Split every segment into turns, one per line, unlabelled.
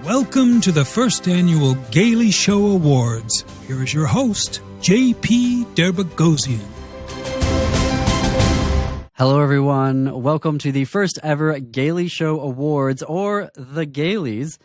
Welcome to the first annual Gaily Show Awards. Here is your host, J.P. Derbagosian.
Hello, everyone. Welcome to the first ever Gaily Show Awards, or the Gailies.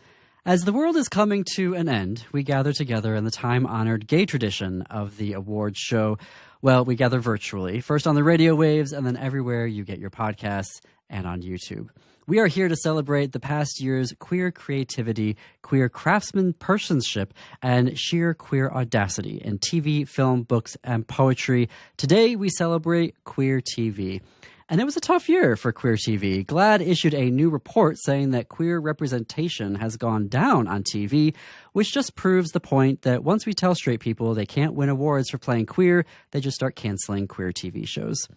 As the world is coming to an end, we gather together in the time-honored gay tradition of the awards show. Well, we gather virtually, first on the radio waves and then everywhere you get your podcasts and on YouTube. We are here to celebrate the past year's queer creativity, queer craftsmanship, and sheer queer audacity in TV, film, books, and poetry. Today, we celebrate queer TV. And it was a tough year for queer TV. GLAAD issued a new report saying that queer representation has gone down on TV, which just proves the point that once we tell straight people they can't win awards for playing queer, they just start canceling queer TV shows.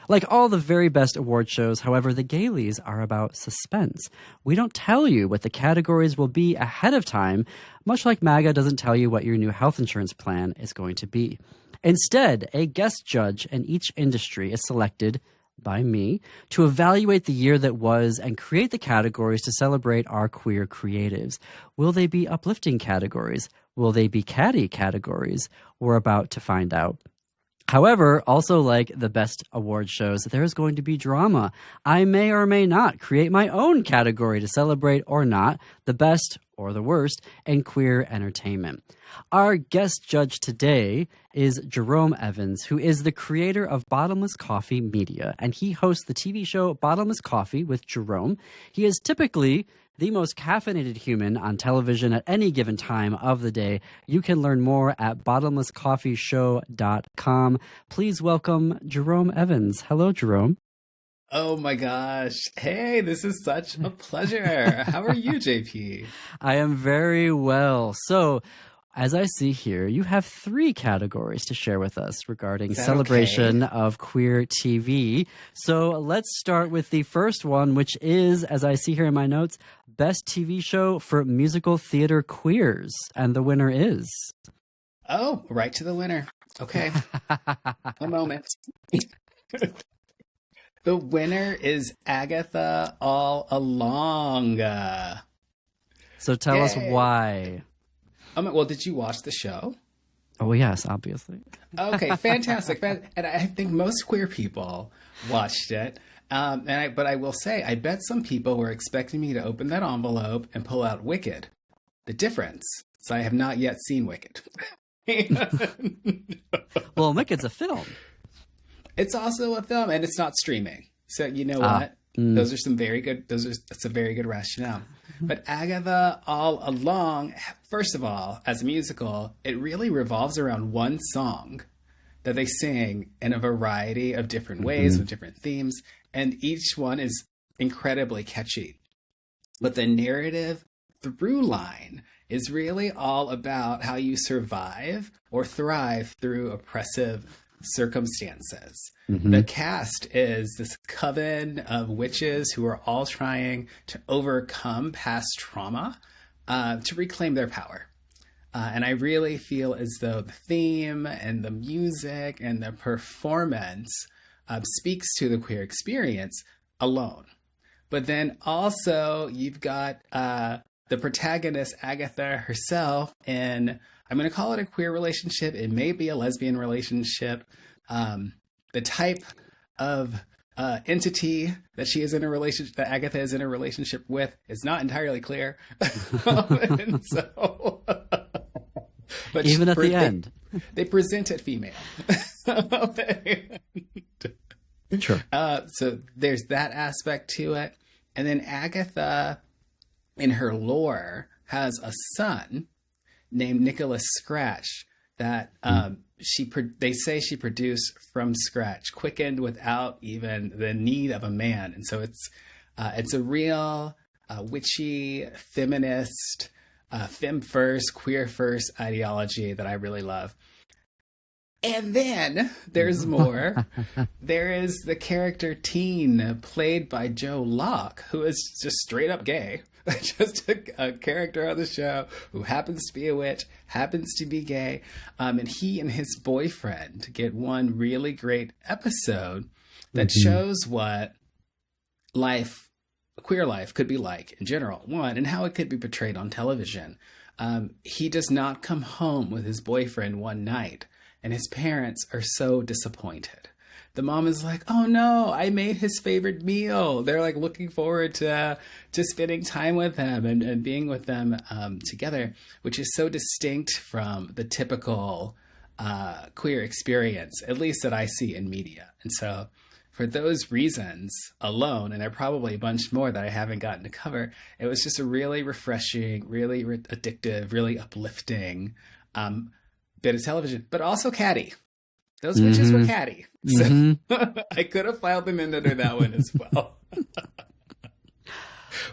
Like all the very best award shows, however, the Gailies are about suspense. We don't tell you what the categories will be ahead of time, much like MAGA doesn't tell you what your new health insurance plan is going to be. Instead, a guest judge in each industry is selected by me to evaluate the year that was and create the categories to celebrate our queer creatives. Will they be uplifting categories? Will they be catty categories? We're about to find out. However, also like the best award shows, there is going to be drama. I may or may not create my own category to celebrate or not the best or the worst in queer entertainment. Our guest judge today is Jerome Evans, who is the creator of Bottomless Coffee Media, and he hosts the TV show Bottomless Coffee with Jerome. He is typically the most caffeinated human on television at any given time of the day. You can learn more at bottomlesscoffeeshow.com. Please welcome Jerome Evans. Hello, Jerome.
Oh my gosh. Hey, this is such a pleasure. How are you, JP?
I am very well. So, as I see here, you have 3 categories to share with us regarding celebration of queer TV. So let's start with the first one, which is, as I see here in my notes, Best TV Show for Musical Theater Queers. And the winner is...
Oh, right to the winner. Okay. A moment. The winner is Agatha All Along.
So tell us why.
Well, did you watch the show?
Oh, yes, obviously.
Okay, fantastic. And I think most queer people watched it. But I will say, I bet some people were expecting me to open that envelope and pull out Wicked. The difference is I have not yet seen Wicked.
Well, Wicked's a film.
It's also a film, and it's not streaming. So you know what? Those are some very good. That's a very good rationale. But Agatha All Along, first of all, as a musical, it really revolves around one song that they sing in a variety of different ways with different themes, and each one is incredibly catchy. But the narrative through line is really all about how you survive or thrive through oppressive circumstances. The cast is this coven of witches who are all trying to overcome past trauma to reclaim their power. And I really feel as though the theme and the music and the performance speaks to the queer experience alone. But then also you've got the protagonist, Agatha herself, in, I'm going to call it a queer relationship. It may be a lesbian relationship. The type of entity that she is in a relationship, that Agatha is in a relationship with, is not entirely clear. And so, but
even at the end,
they present it female.
Sure.
So there's that aspect to it, and then Agatha, in her lore, has a son named Nicholas Scratch that they say she produced from scratch, quickened without even the need of a man. And so it's a real witchy, feminist, femme first, queer first ideology that I really love. And then there's more. There is the character Teen, played by Joe Locke, who is just straight up gay. Just a character on the show who happens to be a witch, happens to be gay. And he and his boyfriend get one really great episode that shows what life queer life could be like in general, one, and how it could be portrayed on television. He does not come home with his boyfriend one night, and his parents are so disappointed. The mom is like, oh no, I made his favorite meal. They're like looking forward to spending time with him and being with them together, which is so distinct from the typical queer experience, at least that I see in media. And so for those reasons alone, and there are probably a bunch more that I haven't gotten to cover, it was just a really refreshing, really addictive, really uplifting bit of television, but also catty. Those witches were catty. So I could have filed them in under that one as well.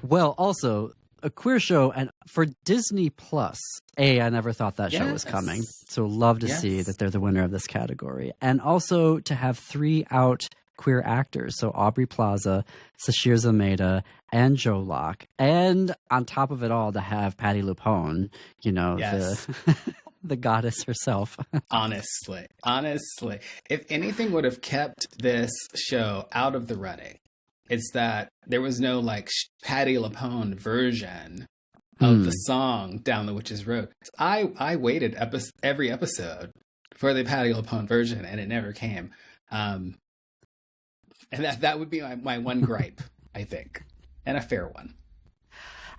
Well, also a queer show, and for Disney Plus, I never thought that show was coming. So love to see that they're the winner of this category. And also to have 3 out queer actors. So Aubrey Plaza, Sashir Zameda, and Joe Locke. And on top of it all, to have Patti LuPone, you know, the goddess herself. Honestly,
if anything would have kept this show out of the running, it's that there was no like Patti LuPone version of the song Down the Witch's Road. I waited every episode for the Patti LuPone version, and it never came. And that would be my one gripe, I think, and a fair one.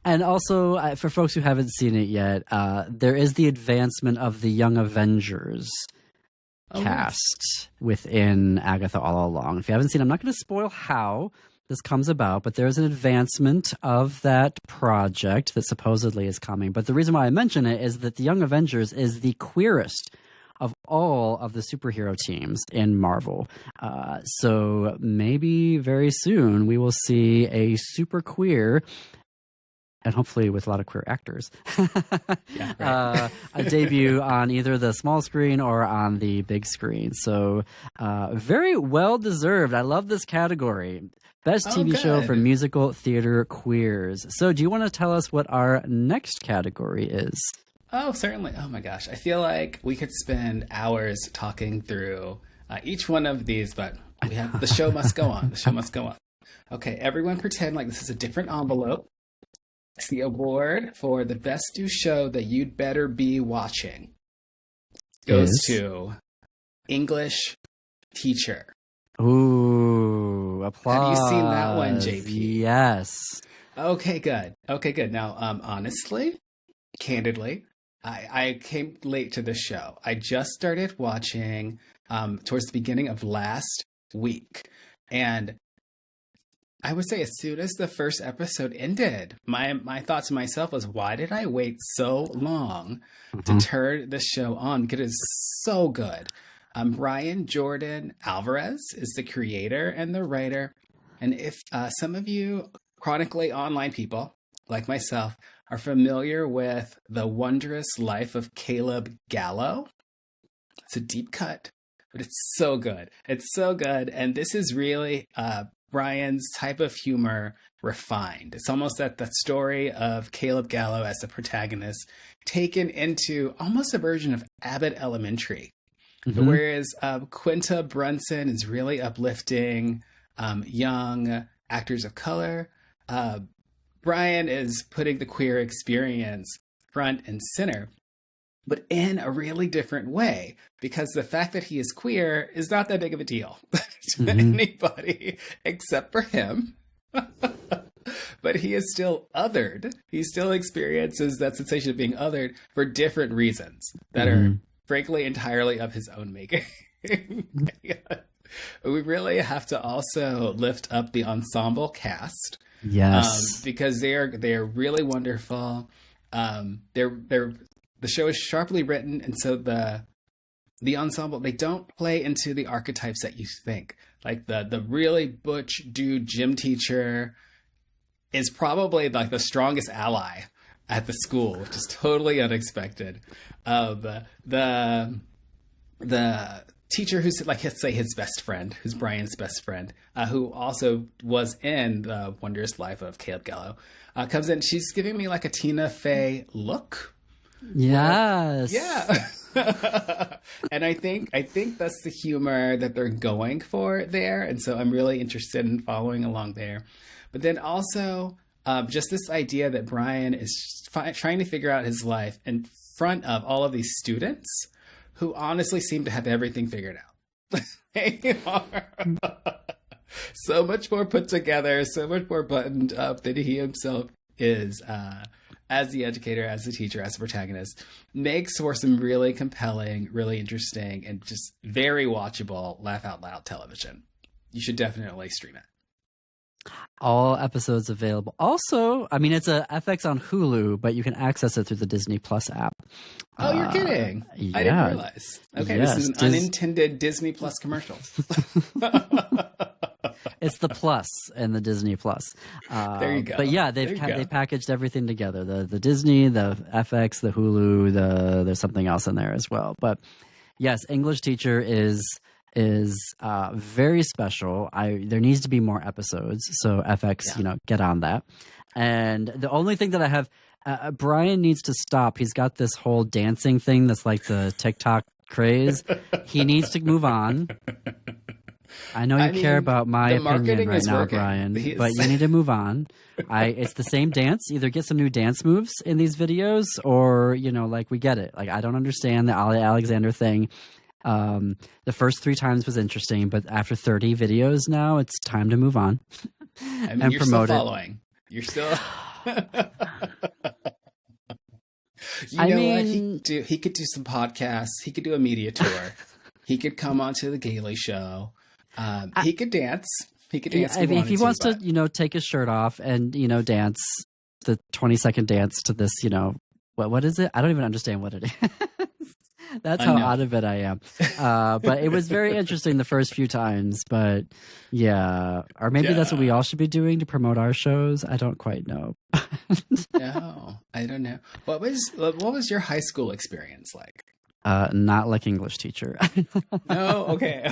And also, for folks who haven't seen it yet, there is the advancement of the Young Avengers cast within Agatha All Along. If you haven't seen it, I'm not going to spoil how this comes about, but there's an advancement of that project that supposedly is coming. But the reason why I mention it is that the Young Avengers is the queerest of all of the superhero teams in Marvel. So maybe very soon we will see a super queer, and hopefully with a lot of queer actors, a debut on either the small screen or on the big screen. So very well deserved. I love this category. Best TV show for musical theater queers. So do you want to tell us what our next category is?
Oh, certainly. Oh my gosh. I feel like we could spend hours talking through each one of these, but the show must go on. The show must go on. Okay, everyone pretend like this is a different envelope. It's the award for the best new show that you'd better be watching. Goes to English Teacher.
Ooh, applause.
Have you seen that one, JP?
Yes.
Okay, good. Now, honestly, candidly, I came late to this show. I just started watching towards the beginning of last week. And I would say as soon as the first episode ended, my thought to myself was, why did I wait so long to turn the show on? Because it's so good. Brian Jordan Alvarez is the creator and the writer. And if some of you chronically online people, like myself, are familiar with The Wondrous Life of Caleb Gallo, it's a deep cut, but it's so good. It's so good. And this is really Brian's type of humor refined. It's almost that story of Caleb Gallo as the protagonist taken into almost a version of Abbott Elementary. Whereas Quinta Brunson is really uplifting young actors of color. Brian is putting the queer experience front and center, but in a really different way, because the fact that he is queer is not that big of a deal to anybody except for him. But he is still othered. He still experiences that sensation of being othered for different reasons that are, frankly, entirely of his own making. We really have to also lift up the ensemble cast.
Yes,
because they are really wonderful. The show is sharply written, and so the ensemble, they don't play into the archetypes that you think. Like the really butch dude gym teacher is probably like the strongest ally at the school, which is totally unexpected. The teacher who's like, let's say his best friend, who's Brian's best friend, who also was in The Wondrous Life of Caleb Gallo, comes in. She's giving me like a Tina Fey look.
Yes.
Yeah. And I think that's the humor that they're going for there. And so I'm really interested in following along there. But then also just this idea that Brian is trying to figure out his life in front of all of these students who honestly seem to have everything figured out. They are so much more put together, so much more buttoned up than he himself is as the educator, as the teacher, as the protagonist. Makes for some really compelling, really interesting, and just very watchable laugh out loud television. You should definitely stream it.
All episodes available. Also, I mean, it's a FX on Hulu, but you can access it through the Disney Plus app.
Oh, you're kidding.
Yeah.
I didn't realize. Okay,
yes,
this is an unintended Disney Plus commercial.
It's the plus in the Disney Plus.
There you go.
But yeah, they packaged everything together. The Disney, the FX, the Hulu, there's something else in there as well. But yes, English Teacher is very special. There needs to be more episodes, so FX, get on that. And the only thing that I have, Brian needs to stop. He's got this whole dancing thing that's like the TikTok craze. He needs to move on. I know you care about my opinion right now, Brian, but you need to move on. It's the same dance. Either get some new dance moves in these videos, or we get it. Like, I don't understand the Ali Alexander thing. The first 3 times was interesting, but after 30 videos now, it's time to move on.
I mean, you're still following. You're still. He could do some podcasts. He could do a media tour. He could come onto the Gaily Show. He could dance. He could dance.
If he wants to, take his shirt off and dance the 20-second dance to this, what is it? I don't even understand what it is. That's how out of it I am. But it was very interesting the first few times. But yeah, or maybe that's what we all should be doing to promote our shows. I don't quite know.
No, I don't know. What was your high school experience like?
Not like English Teacher.
No, okay.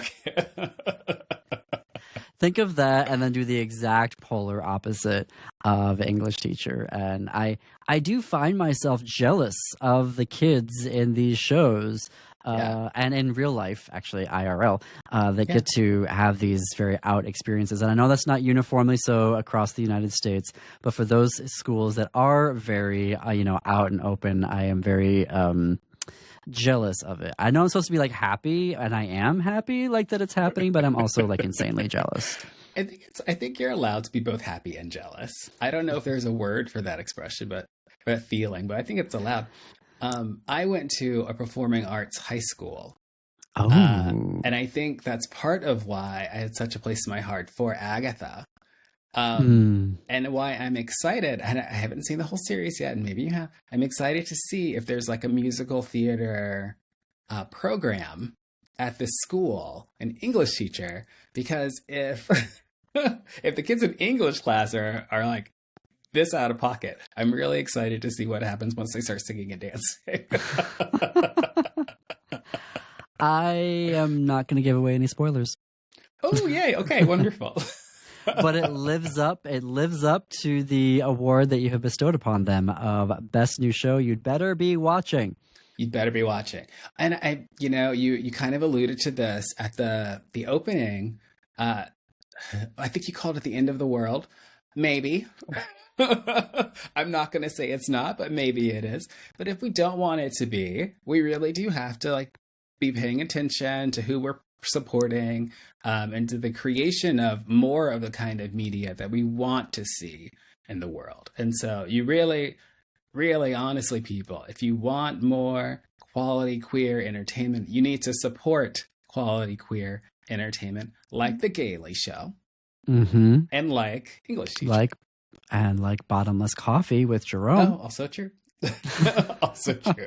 Think of that and then do the exact polar opposite of English Teacher. And I do find myself jealous of the kids in these shows and in real life, actually, IRL, that get to have these very out experiences. And I know that's not uniformly so across the United States, but for those schools that are very, out and open, I am very jealous of it. I know I'm supposed to be like happy, and I am happy like that it's happening, but I'm also like insanely jealous.
I think you're allowed to be both happy and jealous. I don't know if there's a word for that expression, but that feeling, but I think it's allowed. I went to a performing arts high school.
Oh.
And I think that's part of why I had such a place in my heart for Agatha. And why I'm excited, and I haven't seen the whole series yet, and maybe you have. I'm excited to see if there's like a musical theater program at this school, an English teacher, because if if the kids in English class are like this out of pocket, I'm really excited to see what happens once they start singing and dancing.
I am not going to give away any spoilers.
Oh, yay. Okay, wonderful.
But it lives up to the award that you have bestowed upon them of Best New Show. You'd better be watching.
You'd better be watching. And you kind of alluded to this at the opening. I think you called it the end of the world. Maybe. I'm not going to say it's not, but maybe it is. But if we don't want it to be, we really do have to be paying attention to who we're supporting, and to the creation of more of the kind of media that we want to see in the world. And so you really, really honestly, people, if you want more quality queer entertainment, you need to support quality queer entertainment like The Gaily Show, and like English Teacher.
Like Bottomless Coffee with Jerome.
Oh, also true. Also true.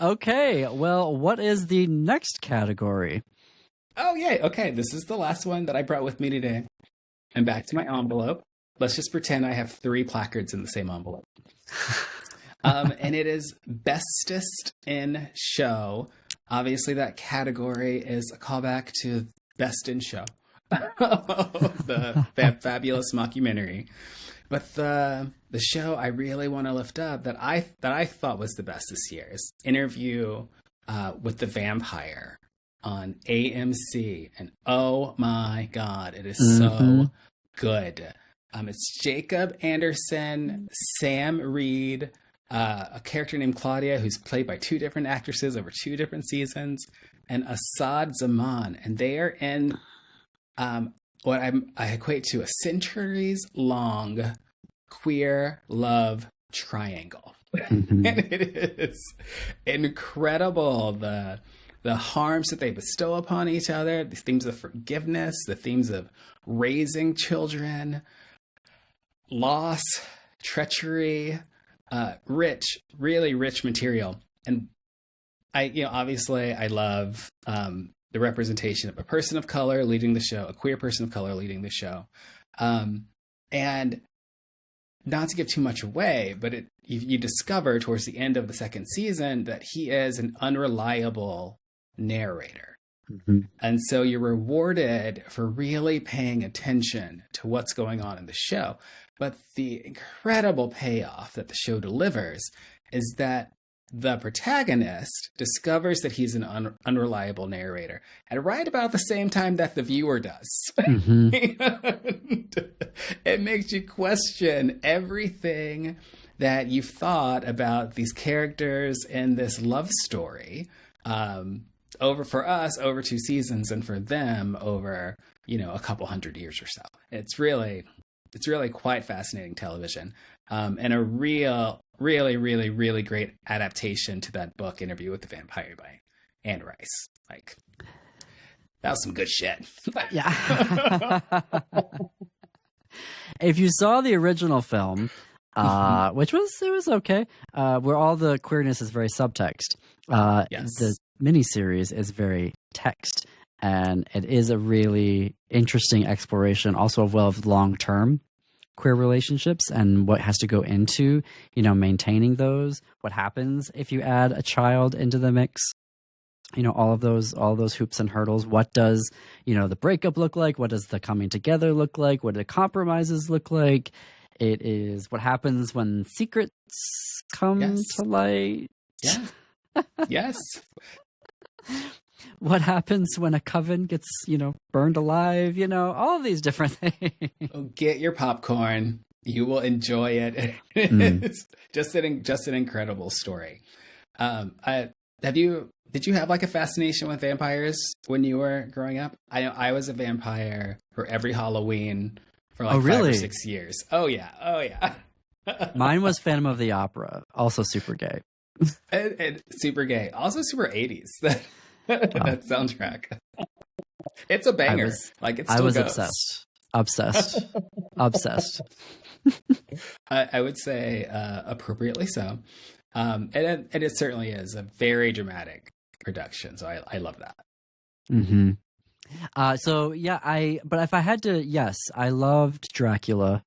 Okay, well, what is the next category?
Oh, yay. Okay, this is the last one that I brought with me today. And back to my envelope. Let's just pretend I have 3 placards in the same envelope. And it is Bestest in Show. Obviously, that category is a callback to Best in Show, the fabulous mockumentary. But the show I really want to lift up that I thought was the best this year is Interview with the Vampire on AMC, and oh my God, it is so good. It's Jacob Anderson, Sam Reed, a character named Claudia, who's played by 2 different actresses over 2 different seasons, and Assad Zaman, and they are in what I equate to a centuries-long queer love triangle. And it is incredible, the harms that they bestow upon each other, the themes of forgiveness, the themes of raising children, loss, treachery, really rich material. And obviously I love the representation of a person of color leading the show, a queer person of color leading the show. And not to give too much away, but you discover towards the end of the 2nd season that he is an unreliable narrator. And so you're rewarded for really paying attention to what's going on in the show. But the incredible payoff that the show delivers is that the protagonist discovers that he's an unreliable narrator at right about the same time that the viewer does. It makes you question everything that you've thought about these characters in this love story, for us over 2 seasons, and for them over a couple hundred years or so. It's really quite fascinating television, and a really great adaptation to that book, Interview with the Vampire by Anne Rice. Like, that was some good shit.
Yeah. If you saw the original film, which was okay, where all the queerness is very subtext,
yes.
The miniseries is very text, and it is a really interesting exploration also of long-term queer relationships and what has to go into, maintaining those, what happens if you add a child into the mix, all those hoops and hurdles. What does, the breakup look like? What does the coming together look like? What do the compromises look like? It is what happens when secrets come to light.
Yeah. Yes.
What happens when a coven gets, burned alive, all of these different things.
Get your popcorn. You will enjoy it. It's just an incredible story. Did you have like a fascination with vampires when you were growing up? I know I was a vampire for every Halloween for like 5 or 6 years. Oh yeah.
Mine was Phantom of the Opera, also super gay.
and super gay. Also super 80s. That soundtrack. It's a banger. It still goes.
Obsessed.
I would say appropriately so. And it certainly is a very dramatic production. So I love that.
Mm-hmm. But if I had to, yes, I loved Dracula.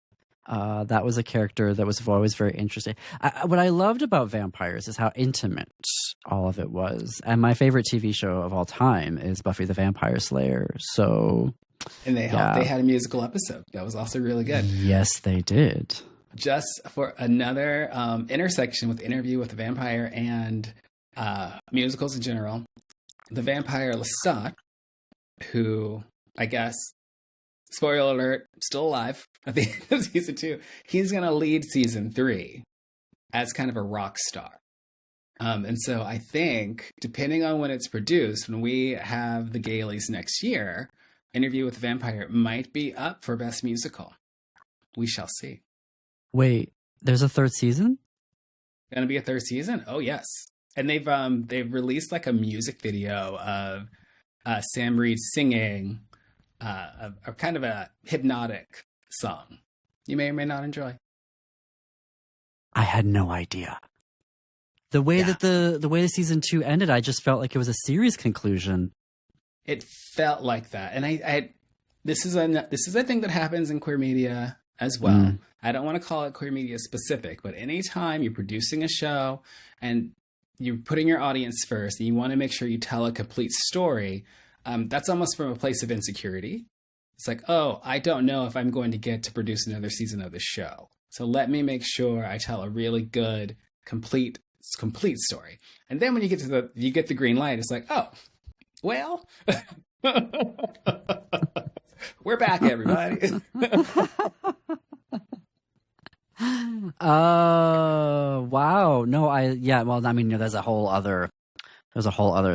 That was a character that was always very interesting. What I loved about vampires is how intimate all of it was. And my favorite TV show of all time is Buffy the Vampire Slayer. So,
and they had a musical episode that was also really good.
Yes, they did.
Just for another intersection with Interview with the Vampire and musicals in general, the vampire Lestat, who I guess, spoiler alert, still alive at the end of season 2. He's going to lead season 3 as kind of a rock star. And so I think, depending on when it's produced, when we have the Gayleys next year, Interview with the Vampire might be up for Best Musical. We shall see.
Wait, there's a 3rd season?
Going to be a 3rd season? Oh, yes. And they've released like a music video of Sam Reed singing a kind of a hypnotic song you may or may not enjoy.
I had no idea. The way that the way the season 2 ended, I just felt like it was a series conclusion.
It felt like that, and this is a thing that happens in queer media as well. I don't want to call it queer media specific, but anytime you're producing a show and you're putting your audience first, and you want to make sure you tell a complete story, that's almost from a place of insecurity. It's like, oh, I don't know if I'm going to get to produce another season of this show, so let me make sure I tell a really good, complete story. And then when you get the green light, it's like, oh, Well, we're back, everybody.
Wow. No, well, I mean, there's a whole other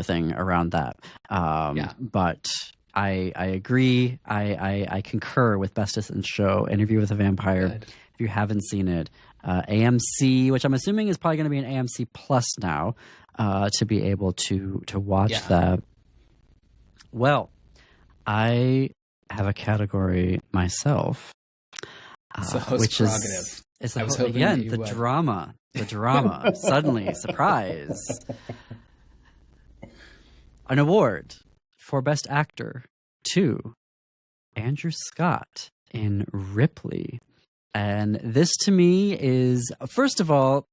thing around that. But I agree. I concur with Bestest in Show, Interview with a Vampire.
Good.
If you haven't seen it, AMC, which I'm assuming is probably going to be an AMC Plus now, to be able to watch that. Well, I have a category myself, which is the drama. The drama. Suddenly, surprise. An award for Best Actor to Andrew Scott in Ripley. And this to me is, first of all,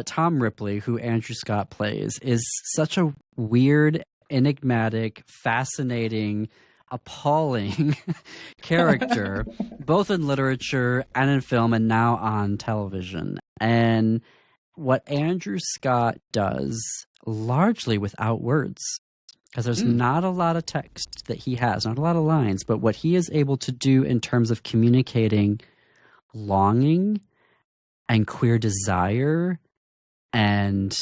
Tom Ripley, who Andrew Scott plays, is such a weird, enigmatic, fascinating, appalling character, both in literature and in film and now on television. And what Andrew Scott does, largely without words, because there's not a lot of text that he has, not a lot of lines, but what he is able to do in terms of communicating longing and queer desire and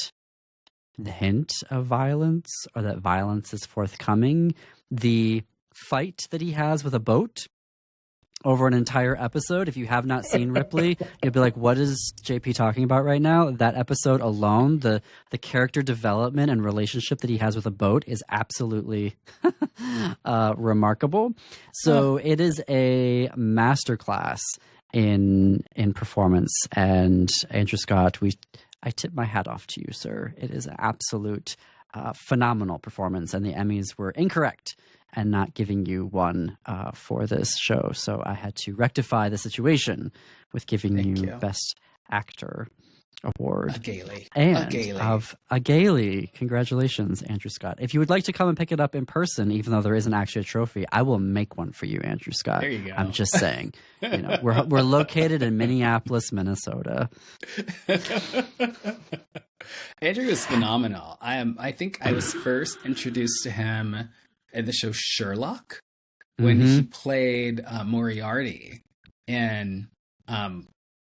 the hint of violence, or that violence is forthcoming, the fight that he has with a boat over an entire episode. If you have not seen Ripley, you'll be like, what is JP talking about right now? That episode alone, the character development and relationship that he has with a boat is absolutely remarkable. So it is a masterclass in performance. And Andrew Scott, I tip my hat off to you, sir. It is an absolute phenomenal performance, and the Emmys were incorrect and not giving you one for this show. So I had to rectify the situation with giving you Best Actor award.
A Gaily.
And of a Gaily. Congratulations, Andrew Scott. If you would like to come and pick it up in person, even though there isn't actually a trophy, I will make one for you, Andrew Scott.
There you go.
I'm just saying. We're located in Minneapolis, Minnesota.
Andrew is phenomenal. I think I was first introduced to him in the show Sherlock when he played Moriarty, and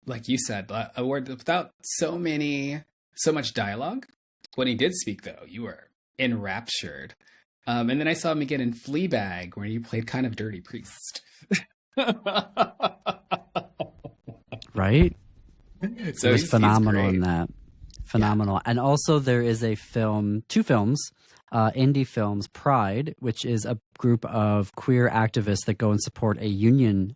like you said, a word without so much dialogue. When he did speak, though, you were enraptured. And then I saw him again in Fleabag, where he played kind of dirty priest.
Right?
So
it was phenomenal in that. Phenomenal. Yeah. And also there is two films, indie films, Pride, which is a group of queer activists that go and support a union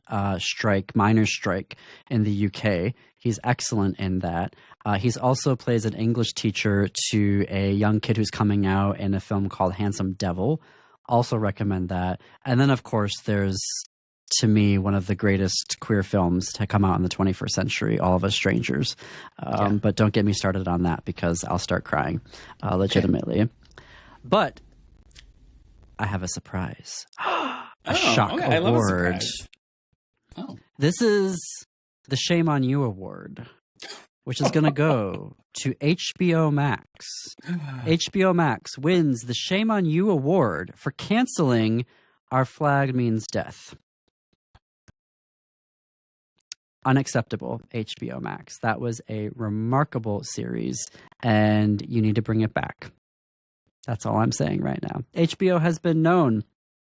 miners' strike in the UK. He's excellent in that. He's also plays an English teacher to a young kid who's coming out in a film called Handsome Devil. Also recommend that. And then, of course, there's, to me, one of the greatest queer films to come out in the 21st century, All of Us Strangers. But don't get me started on that, because I'll start crying, legitimately. But I have a surprise. A shock award.
I love a surprise. Oh.
This is the Shame on You award, which is going to go to HBO Max. HBO Max wins the Shame on You award for canceling Our Flag Means Death. Unacceptable, HBO Max. That was a remarkable series, and you need to bring it back. That's all I'm saying right now. HBO has been known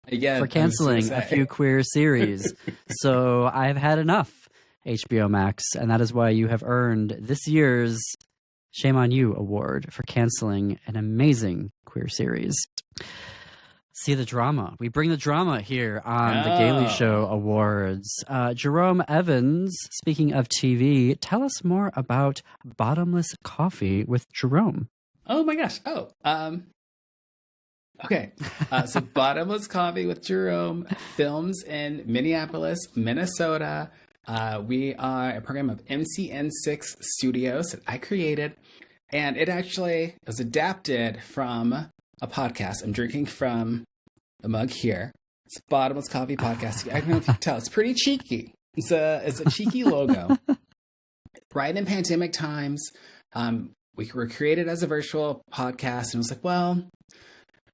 for canceling a few queer series, so I've had enough, HBO Max, and that is why you have earned this year's Shame on You award for canceling an amazing queer series. See the drama. We bring the drama here on the Gaily Show Awards. Jerome Evans, speaking of TV, tell us more about Bottomless Coffee with Jerome.
Oh my gosh. Okay. So Bottomless Coffee with Jerome films in Minneapolis, Minnesota. We are a program of MCN6 Studios that I created, and it actually was adapted from a podcast. I'm drinking from the mug here. It's Bottomless Coffee Podcast. I don't know if you can tell. It's pretty cheeky. It's a cheeky logo. Right in pandemic times, we were created as a virtual podcast, and it was like, well,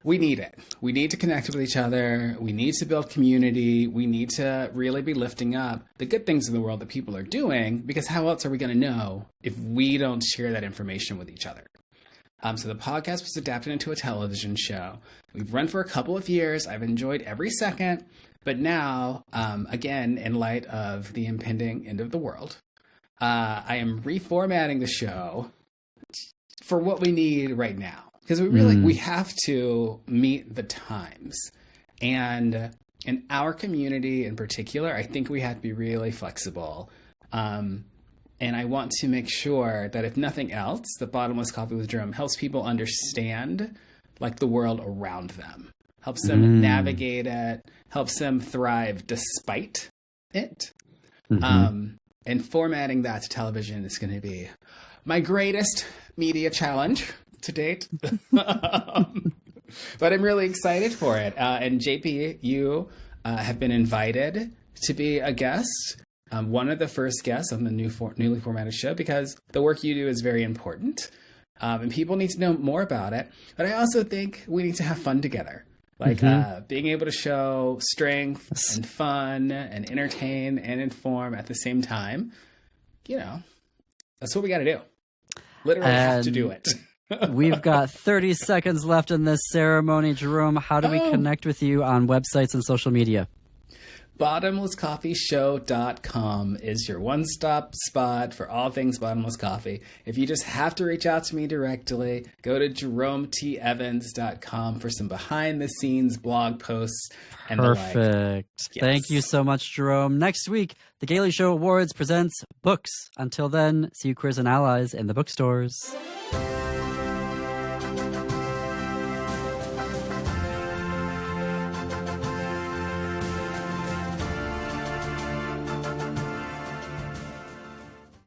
We need it. We need to connect with each other. We need to build community. We need to really be lifting up the good things in the world that people are doing, because how else are we going to know if we don't share that information with each other? So the podcast was adapted into a television show. We've run for a couple of years. I've enjoyed every second. But now, again, in light of the impending end of the world, I am reformatting the show for what we need right now. Because we have to meet the times. And in our community in particular, I think we have to be really flexible. And I want to make sure that if nothing else, the Bottomless Coffee with Jerome helps people understand like the world around them, helps them navigate it, helps them thrive despite it. And formatting that to television is going to be my greatest media challenge to date. But I'm really excited for it. And JP, you have been invited to be a guest. One of the first guests on the newly formatted show, because the work you do is very important. And people need to know more about it. But I also think we need to have fun together. Like being able to show strength and fun and entertain and inform at the same time. You know, that's what we got to do. Literally have to do it.
We've got 30 seconds left in this ceremony. Jerome, how do we connect with you on websites and social media?
BottomlessCoffeeShow.com is your one-stop spot for all things Bottomless Coffee. If you just have to reach out to me directly, go to JeromeTEvans.com for some behind-the-scenes blog posts and the like.
Perfect.
Yes.
Thank you so much, Jerome. Next week, the Gaily Show Awards presents books. Until then, see you queers and allies in the bookstores.